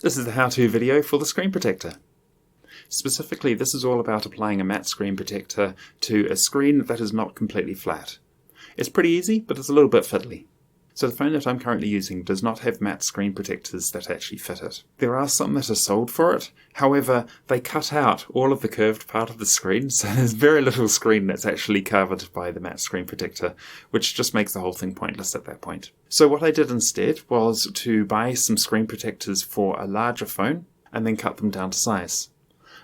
This is the how-to video for the screen protector. Specifically, this is all about applying a matte screen protector to a screen that is not completely flat. It's pretty easy, but it's a little bit fiddly. So the phone that I'm currently using does not have matte screen protectors that actually fit it. There are some that are sold for it, however, they cut out all of the curved part of the screen, so there's very little screen that's actually covered by the matte screen protector, which just makes the whole thing pointless at that point. So what I did instead was to buy some screen protectors for a larger phone, and then cut them down to size.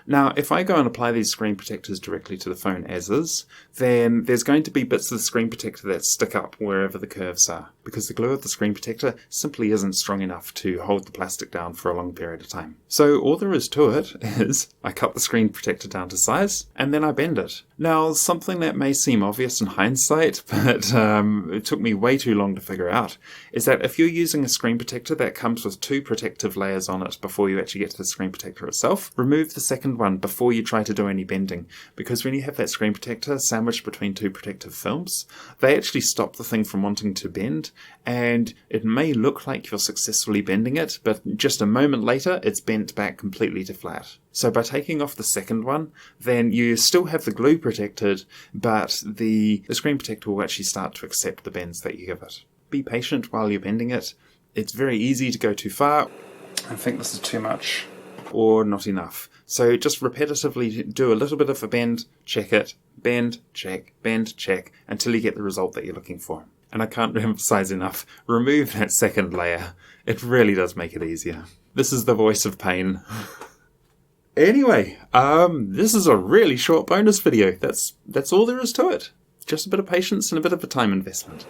Now, if I go and apply these screen protectors directly to the phone as is, then there's going to be bits of the screen protector that stick up wherever the curves are, because the glue of the screen protector simply isn't strong enough to hold the plastic down for a long period of time. So all there is to it is I cut the screen protector down to size, and then I bend it. Now, something that may seem obvious in hindsight, but it took me way too long to figure out, is that if you're using a screen protector that comes with 2 protective layers on it before you actually get to the screen protector itself, remove the second one before you try to do any bending, because when you have that screen protector sandwiched between 2 protective films, they actually stop the thing from wanting to bend, and it may look like you're successfully bending it, but just a moment later it's bent back completely to flat. So by taking off the second one, then you still have the glue protected, but the screen protector will actually start to accept the bends that you give it. Be patient while you're bending it. It's very easy to go too far. I think this is too much or not enough. So just repetitively do a little bit of a bend, check it, bend, check, until you get the result that you're looking for. And I can't emphasize enough, remove that second layer. It really does make it easier. This is the voice of pain. Anyway, this is a really short bonus video. That's all there is to it. Just a bit of patience and a bit of a time investment.